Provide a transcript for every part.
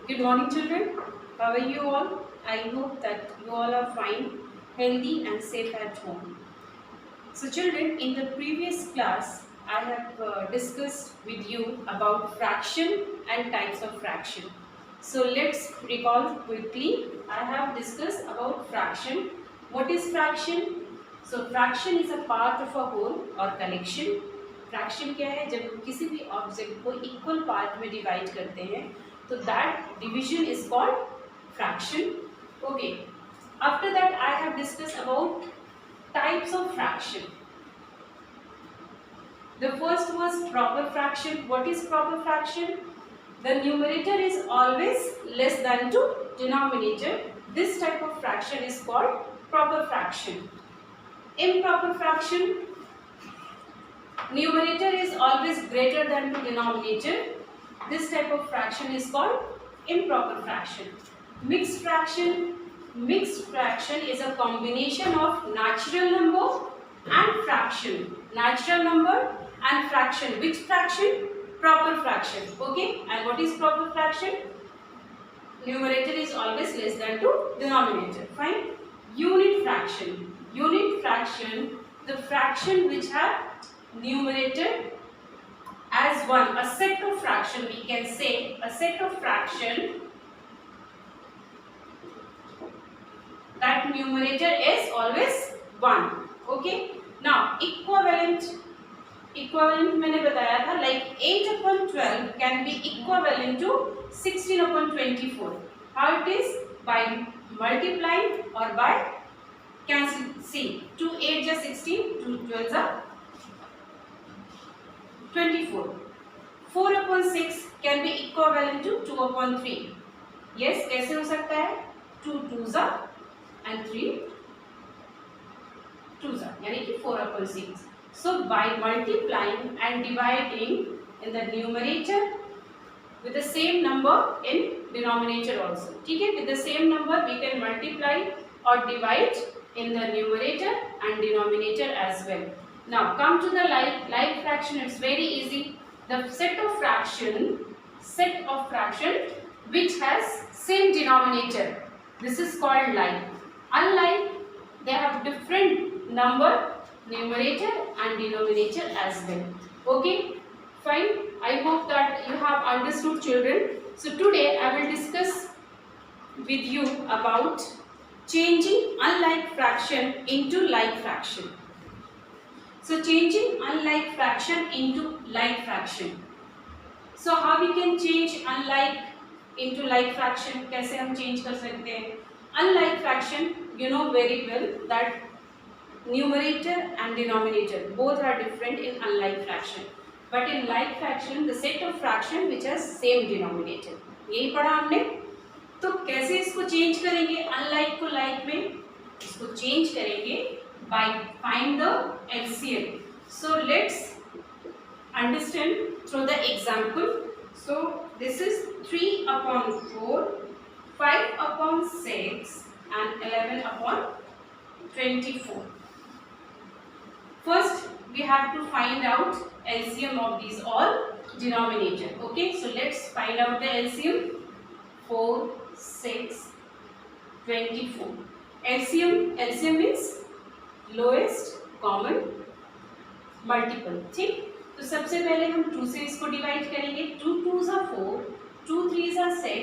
Good morning, children. How are you all? I hope that you all are fine, healthy, and safe at home. So, children, in the previous class, I have discussed with you about fraction and types of fraction. So, let's recall quickly. I have discussed about fraction. What is fraction? So, fraction is a part of a whole or collection. Fraction क्या है? जब हम किसी भी object को equal part में divide करते हैं तो that division is called fraction. Okay, after that I have discuss about types of fraction. The first was proper fraction. What is proper fraction? The numerator is always less than to denominator. This type of fraction is called proper fraction. Improper fraction, numerator is always greater than to denominator. This type of fraction is called improper fraction. Mixed fraction, mixed fraction is a combination of natural number and fraction. Natural number and fraction. Which fraction? Proper fraction. Okay, and what is proper fraction? Numerator is always less than to denominator. Fine. Unit fraction. Unit fraction, the fraction which have numerator as 1. A set of fraction, we can say a set of fraction that numerator is always 1. Okay, now equivalent मैंने बताया था like 8/12 can be equivalent to 16/24. How it is? By multiplying or by cancel. See, 2 8 is 16, 2 12 is 24. 4/6 can be equivalent to 2/3. Yes, कैसे हो सकता है? 2 2s and 3 2s यानी कि 4/6. So by multiplying and dividing in the numerator with the same number in denominator also. ठीक है? With the same number we can multiply or divide in the numerator and denominator as well. Now come to the like fraction. It's very easy. The set of fraction which has same denominator. This is called like. Unlike, they have different number, numerator and denominator as well. Okay, fine. I hope that you have understood, children. So today I will discuss with you about changing unlike fraction into like fraction. So changing unlike fraction into like fraction. So how we can change unlike into like fraction? कैसे हम change कर सकते हैं? Unlike fraction, you know very well that numerator and denominator both are different in unlike fraction. But in like fraction, the set of fraction which has same denominator. यही पढ़ा हमने. तो कैसे इसको change करेंगे? Unlike को like में इसको change करेंगे by find the LCM. So let's understand through the example. So this is 3/4, 5/6 and 11/24. First we have to find out LCM of these all denominator. Okay, so let's find out the LCM. 4 6 24. LCM is lowest common multiple. ठीक, तो सबसे पहले हम 2 से इसको divide करेंगे. 2 2s are 4, 2 3s are 6,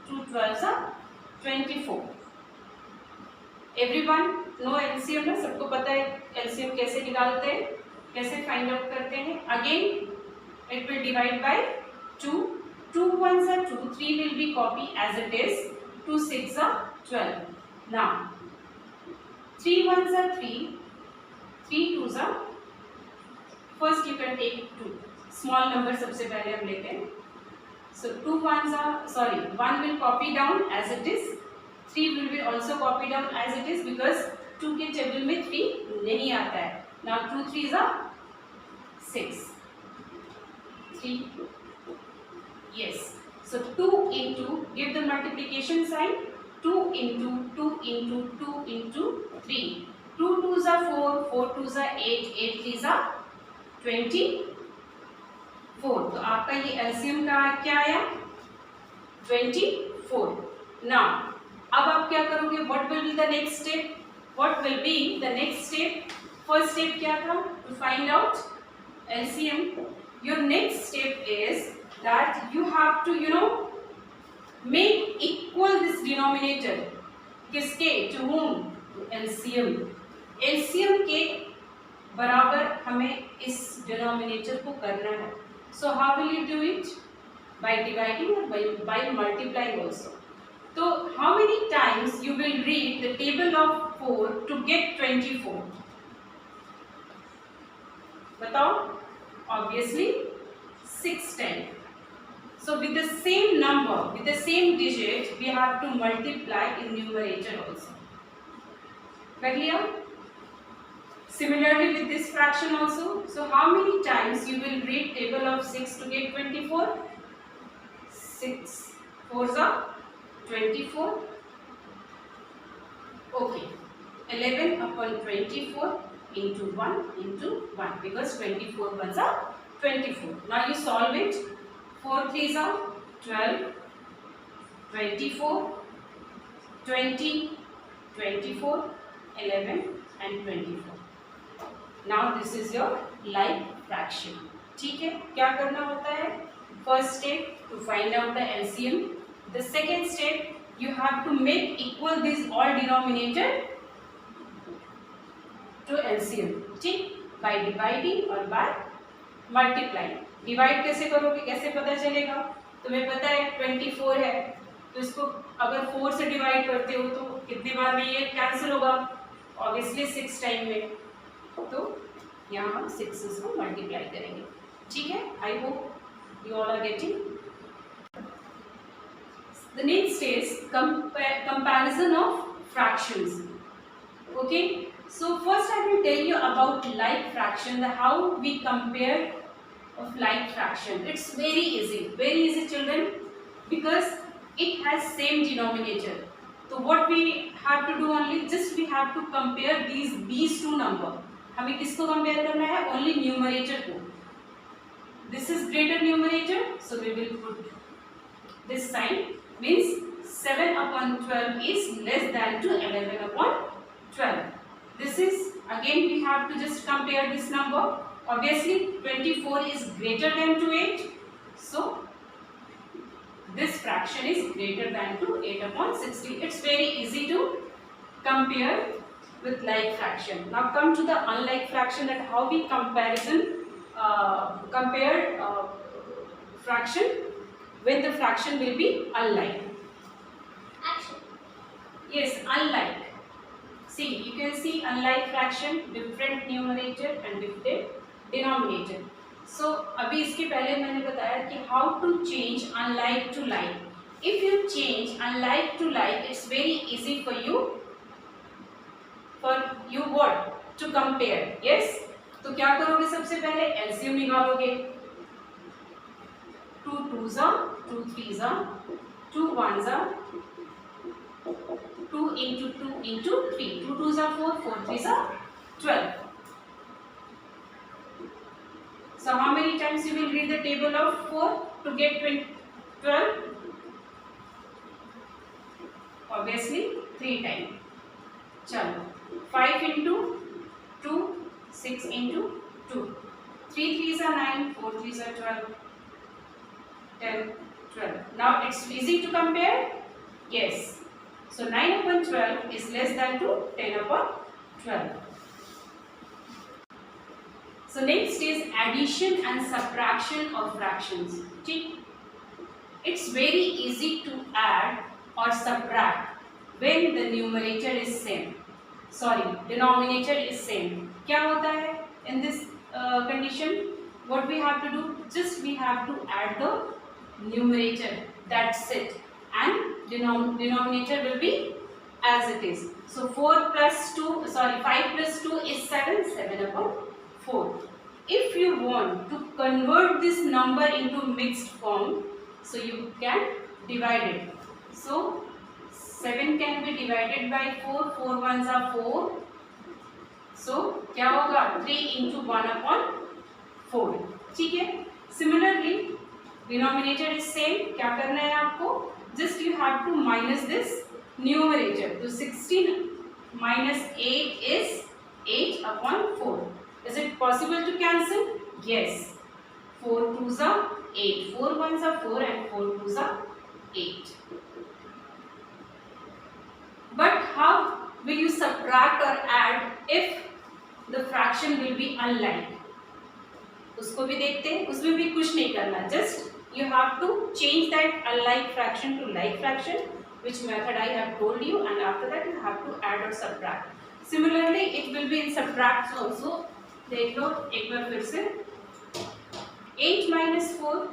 2 12s are 24. Everyone know LCM ना? सबको पता है LCM कैसे निकालते हैं, कैसे फाइंड आउट करते हैं. Again it will divide by 2. 2 1s are 2, 3 will be copy as it is. 2 6 are 12. Now 3 1s are 3, 3 2s are, first you can take 2 small number सबसे पहले हम लेते हैं. So 2 1s are, sorry, 1 will copy down as it is, 3 will be also copy down as it is because 2 के table में 3 नहीं आता है. Now 2 3s are 6, 3, yes. So 2 into, give the multiplication sign, 2 into 2 into 2 into 3. 2 2s are 4, 4 2s are 8, 8 3s are 24. तो आपका ये LCM का क्या आया? 24. 4. Now अब आप क्या करोगे? What will be the next step? What will be the next step? First step क्या था? To find out LCM. Your next step is that you have to make equal this denominator. किसके? To whom? LCM. LCM के बराबर हमें इस denominator को करना है. So how will you do it? By dividing or by multiplying also. So how many times you will read the table of 4 to get 24? बताओ. Obviously 6 times. So with the same number, with the same digit, we have to multiply in numerator also. कर लिया? Similarly with this fraction also. So how many times you will read table of 6 to get 24? 6 4s are 24. Okay. 11 upon 24 into 1 into 1 because 24 ones are 24. Now you solve it. 4 3s are 12, 24, 20, 24, 11 and 24. Now this is your like fraction. ठीक है? क्या करना होता है? First step to find out the LCM. The second step you have to make equal these all denominator to LCM. ठीक? By dividing or by multiplying. Divide कैसे करोगे? कैसे पता चलेगा? तुम्हें पता है 24 है तो इसको अगर 4 से डिवाइड करते हो तो कितने बार में ये कैंसिल होगा? ऑब्वियसली 6 टाइम में. तो यहाँ हम 6 को मल्टीप्लाई करेंगे. ठीक है? I hope you all are getting. The next is comparison of fractions. Okay, so first I will tell you about like fraction, how we compare of like fraction. It's very easy children, because it has same denominator. So what we have to do only, just we have to compare these two number. हमें किसको compare करना है? Only numerator को. This is greater numerator, so we will put this sign, means 7 upon 12 is less than to 11 upon 12. This is again we have to just compare this number. Obviously 24 is greater than to 8, so this fraction is greater than to 8 upon 16. It's very easy to compare with like fraction. Now come to the unlike fraction, that how we compare fraction when the fraction will be unlike. Action. Yes, unlike. See, you can see unlike fraction, different numerator and different denominator. So अभी इसके पहले मैंने बताया कि how to change unlike to like. If you change unlike to like, it's very easy for you what to compare. Yes. तो क्या करोगे? सबसे पहले LCM निकालोगे. 2 2s are 2 3s are 2 1s are 2 into 2 into 3. 2 2s are 4, 4 3s are 12. So how many times you will read the table of 4 to get 12? Obviously 3 times. चलो 5 into 2, 6 into 2. 3 3s are 9, 4 3s are 12, 10, 12. Now it's easy to compare. Yes. So 9 upon 12 is less than to 10 upon 12. So next is addition and subtraction of fractions. It's very easy to add or subtract when the numerator is same. Sorry, denominator is same. क्या होता है in this condition? What we have to do? Just we have to add the numerator. That's it. And denominator will be as it is. So 5 plus 2 is 7, 7 upon 4. If you want to convert this number into mixed form, so you can divide it. So 7 can be divided by 4, 4 ones are 4. So क्या होगा? 3 into 1 upon 4. ठीक है? Similarly, denominator is same. क्या करना है आपको? just you have to minus this numerator. So 16 minus 8 is 8 upon 4. Is it possible to cancel? Yes. 4 2s are 8. 4 1s are 4 and 4 2s are 8. But how will you subtract or add if the fraction will be unlike? उसको भी देखते हैं. उसमें भी कुछ नहीं करना. Just you have to change that unlike fraction to like fraction, which method I have told you, and after that you have to add or subtract. Similarly, it will be in subtract also. देख लो एक बार फिर से. 8 minus 4,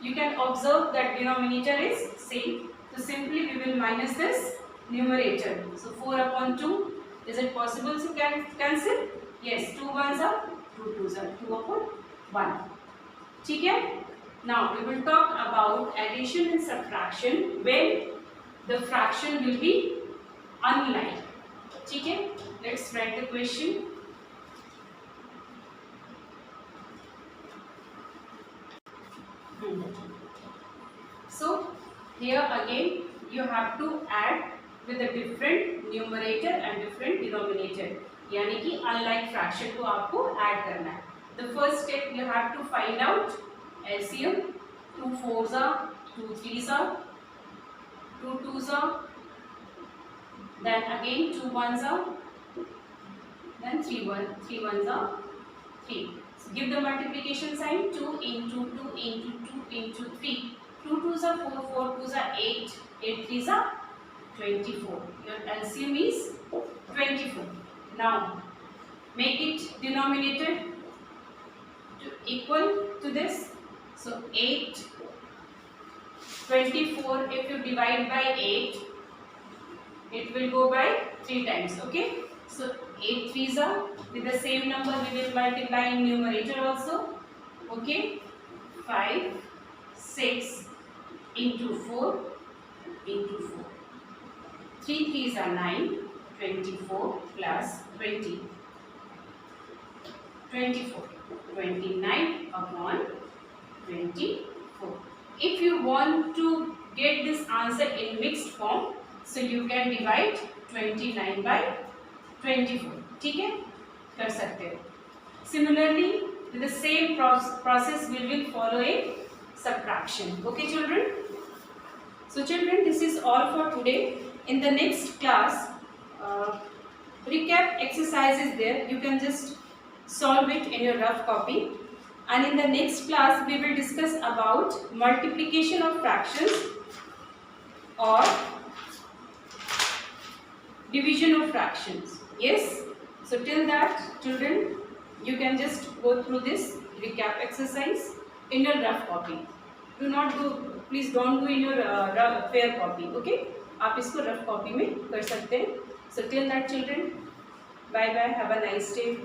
you can observe that denominator is same. So simply we will minus this numerator. So 4 upon 2. Is it possible to cancel? Yes. 2 1s are 2 2s are 2 upon 1. ठीक है? Now we will talk about addition and subtraction when the fraction will be unlike. ठीक है? Let's write the question. So here again you have to add with a different numerator and different denominator. यानी कि unlike fraction को आपको add करना है. The first step you have to find out LCM. 2 4s are, 2 3s are, 2 2s are, then again 2 1s are, then 3 1s are 3. So give the multiplication sign. 2 into 2 into 2 into 3. 2 2s are 4, 4 2s are 8, 8 3s are 24. Your LCM is 24. Now make it denominator to equal to this. So 8 24, if you divide by 8, it will go by 3 times. Okay, so 8 3s are, with the same number we will multiply in numerator also. Okay, 5 6 into 4 into 4. 3 3s are 9. 24 plus 20. 24. 29 upon 24. If you want to get this answer in mixed form, so you can divide 29 by 24. ठीक है? कर सकते हो. Similarly, with the same process we will follow a subtraction. Okay, children? So children, this is all for today. In the next class, recap exercise is there. You can just solve it in your rough copy. And in the next class, we will discuss about multiplication of fractions or division of fractions. Yes? So till that, children, you can just go through this recap exercise in your rough copy. Do not go, please don't do in your fair copy. Okay? आप इसको rough copy में कर सकते हैं. So till that, children, bye bye, have a nice day.